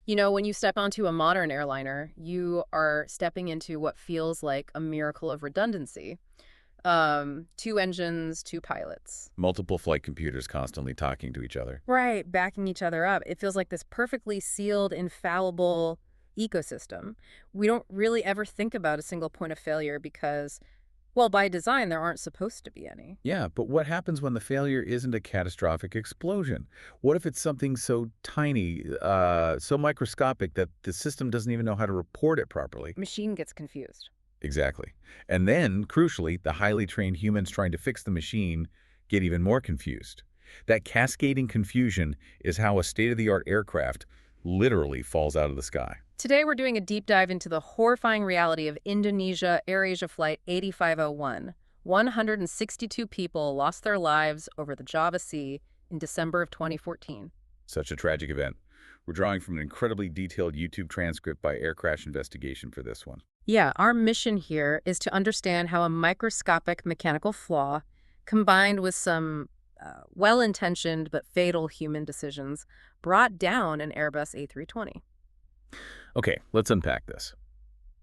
You know, when you step onto a modern airliner, you are stepping into what feels like a miracle of redundancy. Two engines, two pilots. Multiple flight computers constantly talking to each other. Right, backing each other up. It feels like this perfectly sealed, infallible ecosystem. We don't really ever think about a single point of failure because, well, by design, there aren't supposed to be any. Yeah, but what happens when the failure isn't a catastrophic explosion? What if it's something so tiny, so microscopic that the system doesn't even know how to report it properly? Machine gets confused. Exactly. And then, crucially, the highly trained humans trying to fix the machine get even more confused. That cascading confusion is how a state-of-the-art aircraft literally falls out of the sky. Today, we're doing a deep dive into the horrifying reality of Indonesia AirAsia Flight 8501. 162 people lost their lives over the Java Sea in December of 2014. Such a tragic event. We're drawing from an incredibly detailed YouTube transcript by Air Crash Investigation for this one. Yeah, our mission here is to understand how a microscopic mechanical flaw, combined with some well-intentioned but fatal human decisions, brought down an Airbus A320. Okay, let's unpack this.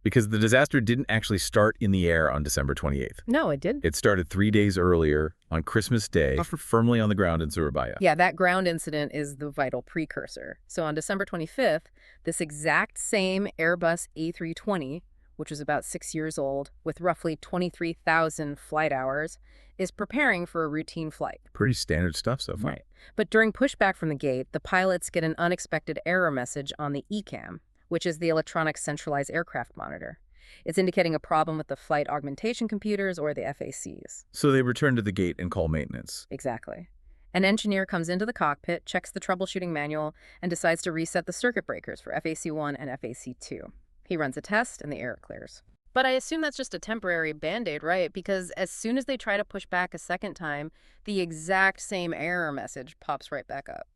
Because the disaster didn't actually start in the air on December 28th. No, it did. It started 3 days earlier, on Christmas Day, firmly on the ground in Surabaya. Yeah, that ground incident is the vital precursor. So on December 25th, this exact same Airbus A320, which was about 6 years old, with roughly 23,000 flight hours, is preparing for a routine flight. Pretty standard stuff so far. Right. But during pushback from the gate, the pilots get an unexpected error message on the ECAM, which is the Electronic Centralized Aircraft Monitor. It's indicating a problem with the flight augmentation computers, or the FACs. So they return to the gate and call maintenance. Exactly. An engineer comes into the cockpit, checks the troubleshooting manual, and decides to reset the circuit breakers for FAC1 and FAC2. He runs a test, and the error clears. But I assume that's just a temporary Band-Aid, right? Because as soon as they try to push back a second time, the exact same error message pops right back up.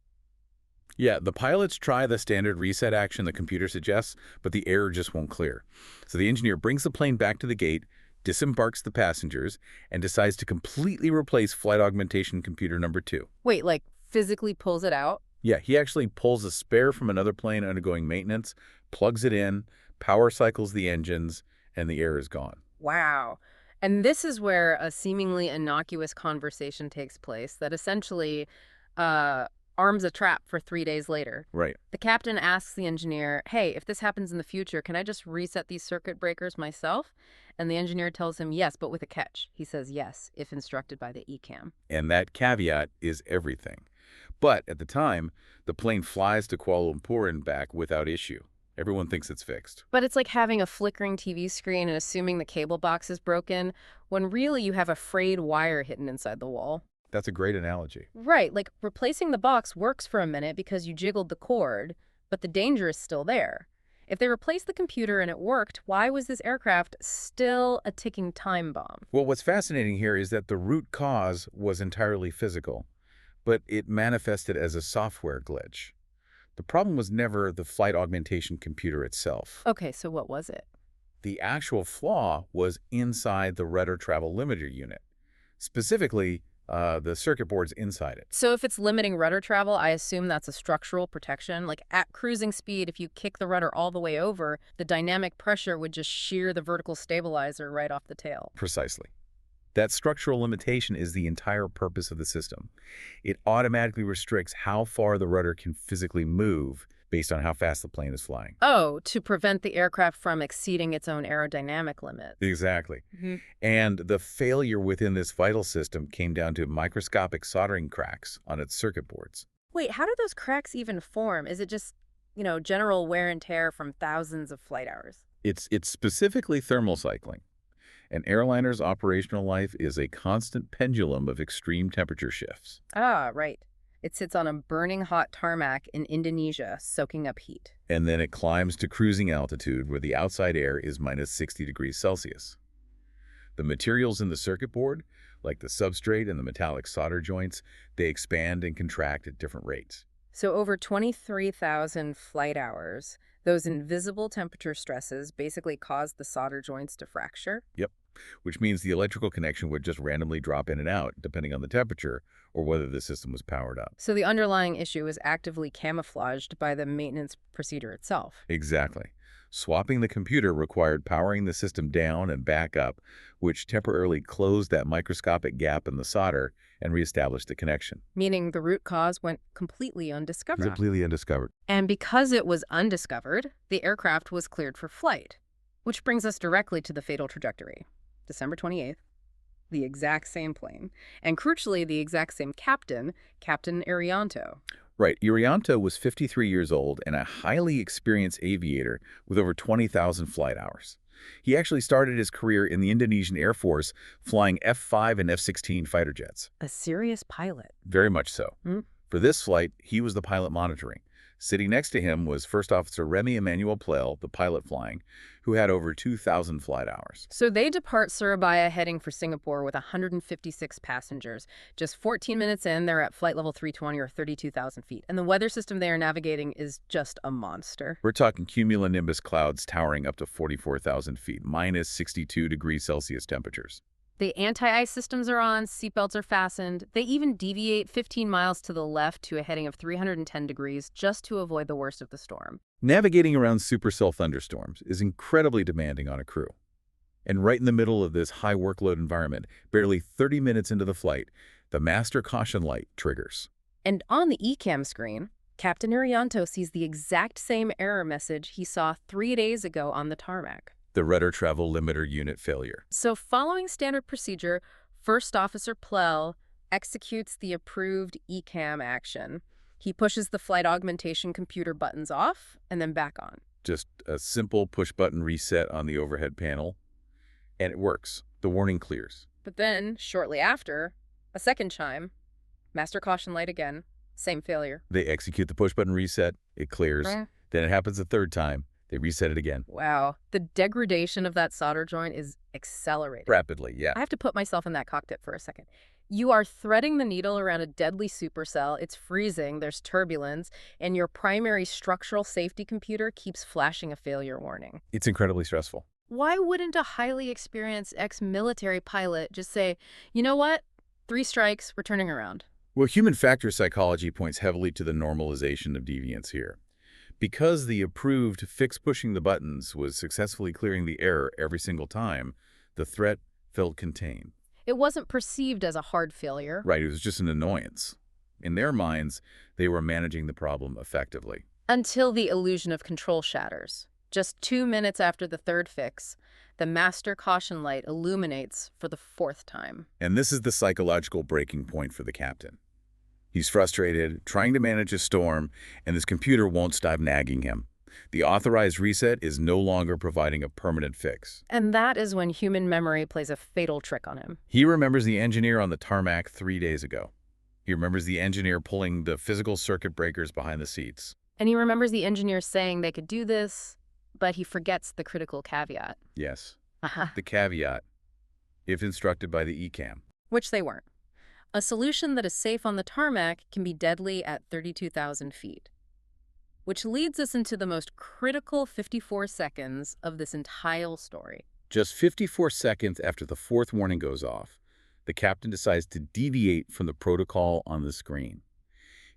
Yeah, the pilots try the standard reset action the computer suggests, but the error just won't clear. So the engineer brings the plane back to the gate, disembarks the passengers, and decides to completely replace flight augmentation computer number 2. Wait, like physically pulls it out? Yeah, he actually pulls a spare from another plane undergoing maintenance, plugs it in, power cycles the engines, and the error is gone. Wow. And this is where a seemingly innocuous conversation takes place that essentially arms a trap for 3 days later. Right. The captain asks the engineer, hey, if this happens in the future, can I just reset these circuit breakers myself? And the engineer tells him yes, but with a catch. He says yes, if instructed by the ECAM. And that caveat is everything. But at the time, the plane flies to Kuala Lumpur and back without issue. Everyone thinks it's fixed. But it's like having a flickering TV screen and assuming the cable box is broken, when really you have a frayed wire hidden inside the wall. That's a great analogy. Right, like replacing the box works for a minute because you jiggled the cord, but the danger is still there. If they replaced the computer and it worked, why was this aircraft still a ticking time bomb? Well, what's fascinating here is that the root cause was entirely physical, but it manifested as a software glitch. The problem was never the flight augmentation computer itself. Okay, so what was it? The actual flaw was inside the rudder travel limiter unit, specifically the circuit boards inside it. So if it's limiting rudder travel, I assume that's a structural protection. Like at cruising speed, if you kick the rudder all the way over, the dynamic pressure would just shear the vertical stabilizer right off the tail. Precisely. That structural limitation is the entire purpose of the system. It automatically restricts how far the rudder can physically move based on how fast the plane is flying. Oh, to prevent the aircraft from exceeding its own aerodynamic limit. Exactly. And the failure within this vital system came down to microscopic soldering cracks on its circuit boards. Wait, how do those cracks even form? Is it just, general wear and tear from thousands of flight hours? It's specifically thermal cycling. An airliner's operational life is a constant pendulum of extreme temperature shifts. Ah, right. It sits on a burning hot tarmac in Indonesia, soaking up heat. And then it climbs to cruising altitude where the outside air is minus 60 degrees Celsius. The materials in the circuit board, like the substrate and the metallic solder joints, they expand and contract at different rates. So over 23,000 flight hours, those invisible temperature stresses basically cause the solder joints to fracture? Yep. which means the electrical connection would just randomly drop in and out, depending on the temperature or whether the system was powered up. So the underlying issue is actively camouflaged by the maintenance procedure itself. Exactly. Swapping the computer required powering the system down and back up, which temporarily closed that microscopic gap in the solder and reestablished the connection. Meaning the root cause went completely undiscovered. Completely undiscovered. And because it was undiscovered, the aircraft was cleared for flight. Which brings us directly to the fatal trajectory. December 28th, the exact same plane. And crucially, the exact same captain, Captain Arianto. Right. Irianto was 53 years old and a highly experienced aviator with over 20,000 flight hours. He actually started his career in the Indonesian Air Force flying F-5 and F-16 fighter jets. A serious pilot. Very much so. For this flight, he was the pilot monitoring. Sitting next to him was First Officer Remy Emmanuel Plel, the pilot flying, who had over 2,000 flight hours. So they depart Surabaya heading for Singapore with 156 passengers. Just 14 minutes in, they're at flight level 320 or 32,000 feet. And the weather system they are navigating is just a monster. We're talking cumulonimbus clouds towering up to 44,000 feet, minus 62 degrees Celsius temperatures. The anti-ice systems are on, seatbelts are fastened. They even deviate 15 miles to the left to a heading of 310 degrees just to avoid the worst of the storm. Navigating around supercell thunderstorms is incredibly demanding on a crew. And right in the middle of this high workload environment, barely 30 minutes into the flight, the master caution light triggers. And on the ECAM screen, Captain Arianto sees the exact same error message he saw 3 days ago on the tarmac. The rudder travel limiter unit failure. So following standard procedure, First Officer Plel executes the approved ECAM action. He pushes the flight augmentation computer buttons off and then back on. Just a simple push-button reset on the overhead panel, and it works. The warning clears. But then, shortly after, a second chime, master caution light again, same failure. They execute the push-button reset, it clears. Then it happens a third time. They reset it again. Wow. The degradation of that solder joint is accelerating. Rapidly, yeah. I have to put myself in that cockpit for a second. You are threading the needle around a deadly supercell. It's freezing, there's turbulence, and your primary structural safety computer keeps flashing a failure warning. It's incredibly stressful. Why wouldn't a highly experienced ex-military pilot just say, you know what? 3 strikes, we're turning around? Well, human factor psychology points heavily to the normalization of deviance here. Because the approved fix pushing the buttons was successfully clearing the error every single time, the threat felt contained. It wasn't perceived as a hard failure. Right, it was just an annoyance. In their minds, they were managing the problem effectively. Until the illusion of control shatters. Just 2 minutes after the third fix, the master caution light illuminates for the 4th time. And this is the psychological breaking point for the captain. He's frustrated, trying to manage a storm, and this computer won't stop nagging him. The authorized reset is no longer providing a permanent fix. And that is when human memory plays a fatal trick on him. He remembers the engineer on the tarmac 3 days ago. He remembers the engineer pulling the physical circuit breakers behind the seats. And he remembers the engineer saying they could do this, but he forgets the critical caveat. Yes, the caveat, if instructed by the ECAM. Which they weren't. A solution that is safe on the tarmac can be deadly at 32,000 feet. Which leads us into the most critical 54 seconds of this entire story. Just 54 seconds after the 4th warning goes off, the captain decides to deviate from the protocol on the screen.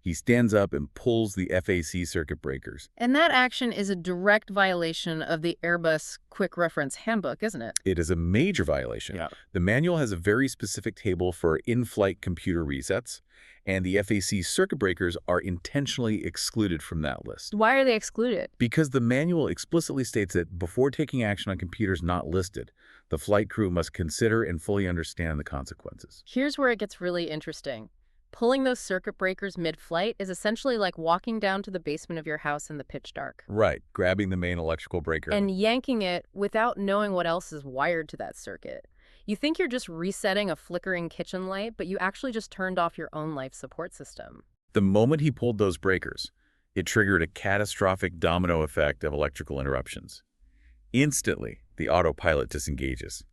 He stands up and pulls the FAC circuit breakers. And that action is a direct violation of the Airbus Quick Reference Handbook, isn't it? It is a major violation. Yeah. The manual has a very specific table for in-flight computer resets, and the FAC circuit breakers are intentionally excluded from that list. Why are they excluded? Because the manual explicitly states that before taking action on computers not listed, the flight crew must consider and fully understand the consequences. Here's where it gets really interesting. Pulling those circuit breakers mid-flight is essentially like walking down to the basement of your house in the pitch dark. Right, grabbing the main electrical breaker. And yanking it without knowing what else is wired to that circuit. You think you're just resetting a flickering kitchen light, but you actually just turned off your own life support system. The moment he pulled those breakers, it triggered a catastrophic domino effect of electrical interruptions. Instantly, the autopilot disengages.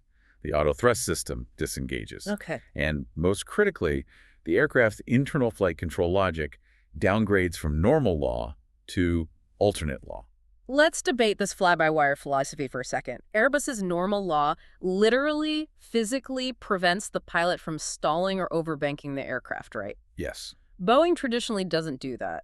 The auto thrust system disengages. Okay. And most critically, the aircraft's internal flight control logic downgrades from normal law to alternate law. Let's debate this fly-by-wire philosophy for a second. Airbus's normal law literally, physically prevents the pilot from stalling or overbanking the aircraft, right? Yes. Boeing traditionally doesn't do that.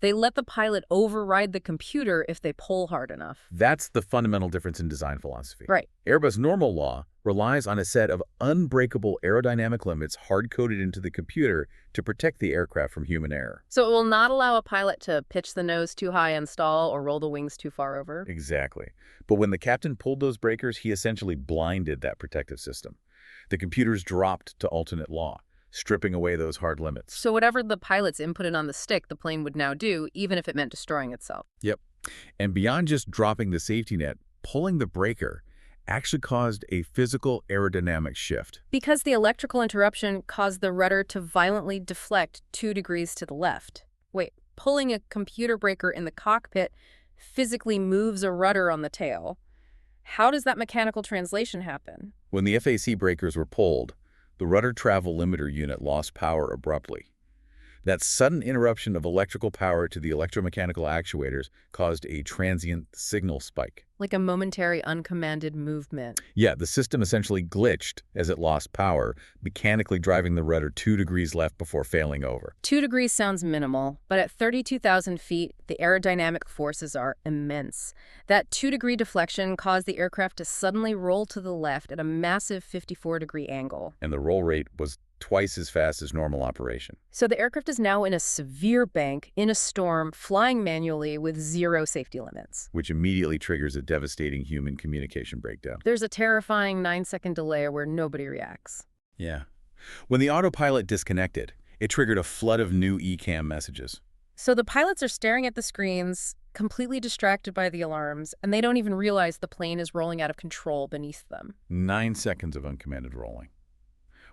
They let the pilot override the computer if they pull hard enough. That's the fundamental difference in design philosophy. Right. Airbus normal law relies on a set of unbreakable aerodynamic limits hard-coded into the computer to protect the aircraft from human error. So it will not allow a pilot to pitch the nose too high and stall or roll the wings too far over? Exactly. But when the captain pulled those breakers, he essentially blinded that protective system. The computers dropped to alternate law, stripping away those hard limits. So whatever the pilot's inputted on the stick, the plane would now do, even if it meant destroying itself. Yep. And beyond just dropping the safety net, pulling the breaker actually caused a physical aerodynamic shift. Because the electrical interruption caused the rudder to violently deflect 2 degrees to the left. Wait, pulling a computer breaker in the cockpit physically moves a rudder on the tail. How does that mechanical translation happen? When the FAC breakers were pulled, the rudder travel limiter unit lost power abruptly. That sudden interruption of electrical power to the electromechanical actuators caused a transient signal spike. Like a momentary uncommanded movement. Yeah, the system essentially glitched as it lost power, mechanically driving the rudder 2 degrees left before failing over. 2 degrees sounds minimal, but at 32,000 feet, the aerodynamic forces are immense. That 2-degree deflection caused the aircraft to suddenly roll to the left at a massive 54-degree angle. And the roll rate was twice as fast as normal operation. So the aircraft is now in a severe bank, in a storm, flying manually with 0 safety limits. Which immediately triggers a devastating human communication breakdown. There's a terrifying 9-second delay where nobody reacts. Yeah. When the autopilot disconnected, it triggered a flood of new ECAM messages. So the pilots are staring at the screens, completely distracted by the alarms, and they don't even realize the plane is rolling out of control beneath them. 9 seconds of uncommanded rolling.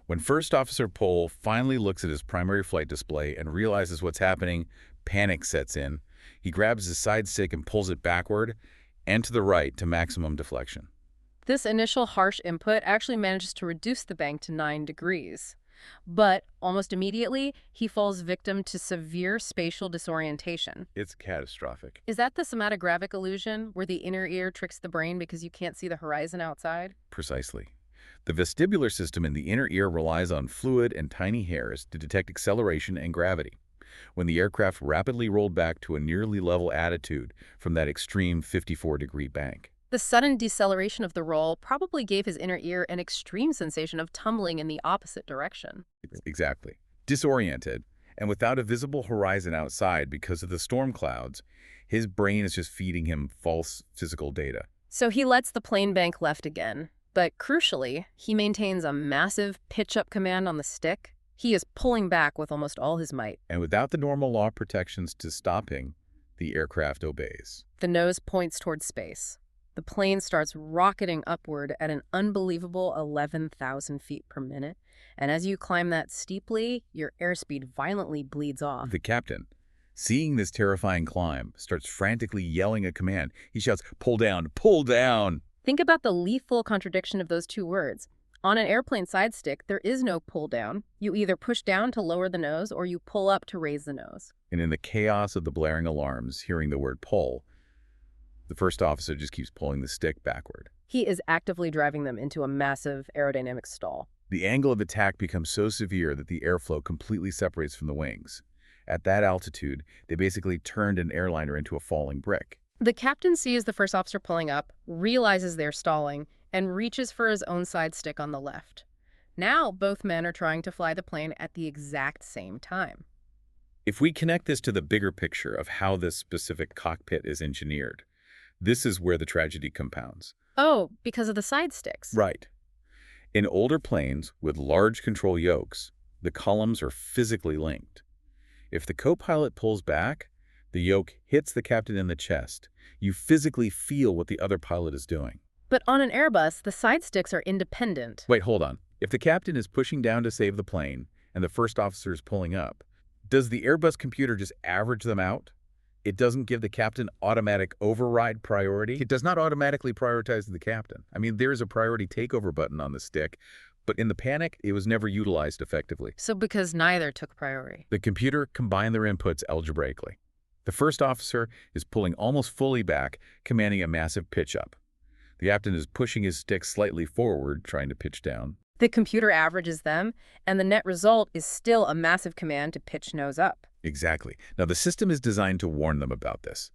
When First Officer Pohl finally looks at his primary flight display and realizes what's happening, panic sets in. He grabs his side stick and pulls it backward and to the right to maximum deflection. This initial harsh input actually manages to reduce the bank to 9 degrees. But almost immediately, he falls victim to severe spatial disorientation. It's catastrophic. Is that the somatogravic illusion, where the inner ear tricks the brain because you can't see the horizon outside? Precisely. The vestibular system in the inner ear relies on fluid and tiny hairs to detect acceleration and gravity. When the aircraft rapidly rolled back to a nearly level attitude from that extreme 54-degree bank. The sudden deceleration of the roll probably gave his inner ear an extreme sensation of tumbling in the opposite direction. Exactly. Disoriented, and without a visible horizon outside because of the storm clouds, his brain is just feeding him false physical data. So he lets the plane bank left again. But crucially, he maintains a massive pitch-up command on the stick. He is pulling back with almost all his might. And without the normal law protections to stopping, the aircraft obeys. The nose points towards space. The plane starts rocketing upward at an unbelievable 11,000 feet per minute. And as you climb that steeply, your airspeed violently bleeds off. The captain, seeing this terrifying climb, starts frantically yelling a command. He shouts, "Pull down! Pull down!" Think about the lethal contradiction of those two words. On an airplane side stick, there is no pull down. You either push down to lower the nose or you pull up to raise the nose. And in the chaos of the blaring alarms, hearing the word pull, the first officer just keeps pulling the stick backward. He is actively driving them into a massive aerodynamic stall. The angle of attack becomes so severe that the airflow completely separates from the wings. At that altitude, they basically turned an airliner into a falling brick. The captain sees the first officer pulling up, realizes they're stalling, and reaches for his own side stick on the left. Now, both men are trying to fly the plane at the exact same time. If we connect this to the bigger picture of how this specific cockpit is engineered, this is where the tragedy compounds. Oh, because of the side sticks. Right. In older planes with large control yokes, the columns are physically linked. If the co-pilot pulls back, the yoke hits the captain in the chest. You physically feel what the other pilot is doing. But on an Airbus, the side sticks are independent. Wait, hold on. If the captain is pushing down to save the plane and the first officer is pulling up, does the Airbus computer just average them out? It doesn't give the captain automatic override priority. It does not automatically prioritize the captain. I mean, there is a priority takeover button on the stick, but in the panic, it was never utilized effectively. So because neither took priority. The computer combined their inputs algebraically. The first officer is pulling almost fully back, commanding a massive pitch up. The captain is pushing his stick slightly forward, trying to pitch down. The computer averages them, and the net result is still a massive command to pitch nose up. Exactly. Now, the system is designed to warn them about this.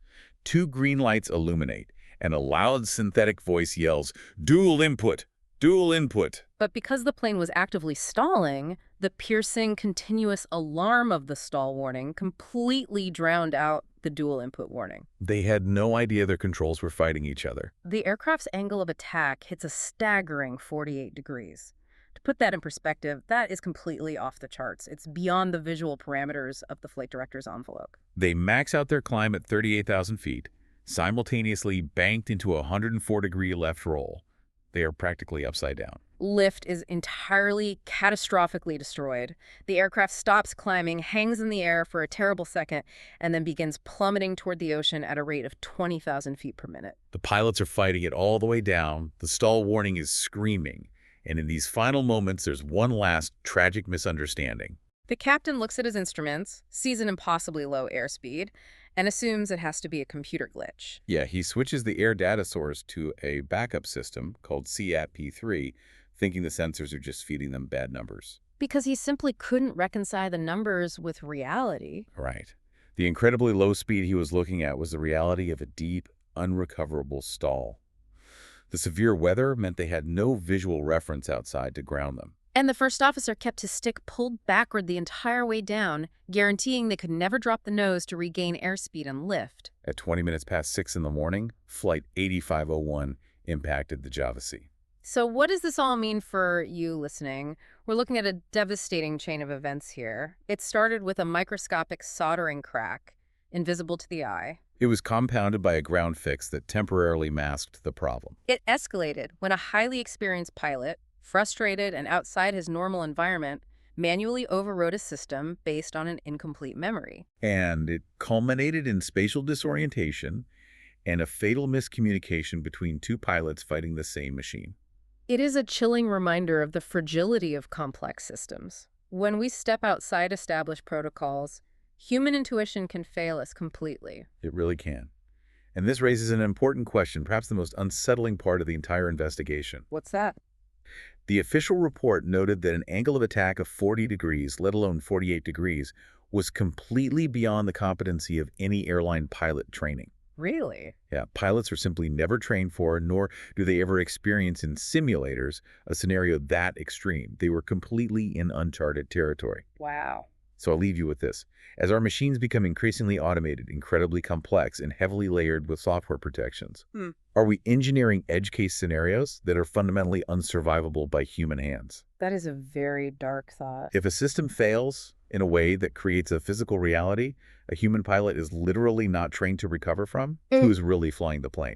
2 green lights illuminate, and a loud synthetic voice yells, "Dual input! Dual input!" But because the plane was actively stalling, the piercing, continuous alarm of the stall warning completely drowned out the dual input warning. They had no idea their controls were fighting each other. The aircraft's angle of attack hits a staggering 48 degrees. To put that in perspective, that is completely off the charts. It's beyond the visual parameters of the flight director's envelope. They max out their climb at 38,000 feet, simultaneously banked into a 104-degree left roll. They are practically upside down. Lift is entirely catastrophically destroyed. The aircraft stops climbing, hangs in the air for a terrible second, and then begins plummeting toward the ocean at a rate of 20,000 feet per minute. The pilots are fighting it all the way down. The stall warning is screaming. And in these final moments, there's one last tragic misunderstanding. The captain looks at his instruments, sees an impossibly low airspeed, and assumes it has to be a computer glitch. Yeah, he switches the air data source to a backup system called CAT-P3, thinking the sensors are just feeding them bad numbers. Because he simply couldn't reconcile the numbers with reality. Right. The incredibly low speed he was looking at was the reality of a deep, unrecoverable stall. The severe weather meant they had no visual reference outside to ground them. And the first officer kept his stick pulled backward the entire way down, guaranteeing they could never drop the nose to regain airspeed and lift. At 20 minutes past 6 in the morning, Flight 8501 impacted the Java Sea. So what does this all mean for you listening? We're looking at a devastating chain of events here. It started with a microscopic soldering crack, invisible to the eye. It was compounded by a ground fix that temporarily masked the problem. It escalated when a highly experienced pilot, frustrated and outside his normal environment, manually overrode a system based on an incomplete memory. And it culminated in spatial disorientation and a fatal miscommunication between 2 pilots fighting the same machine. It is a chilling reminder of the fragility of complex systems. When we step outside established protocols, human intuition can fail us completely. It really can. And this raises an important question, perhaps the most unsettling part of the entire investigation. What's that? The official report noted that an angle of attack of 40 degrees, let alone 48 degrees, was completely beyond the competency of any airline pilot training. Really? Yeah, pilots are simply never trained for, nor do they ever experience in simulators a scenario that extreme. They were completely in uncharted territory. Wow. So I'll leave you with this. As our machines become increasingly automated, incredibly complex, and heavily layered with software protections, are we engineering edge case scenarios that are fundamentally unsurvivable by human hands? That is a very dark thought. If a system fails in a way that creates a physical reality a human pilot is literally not trained to recover from, who's really flying the plane?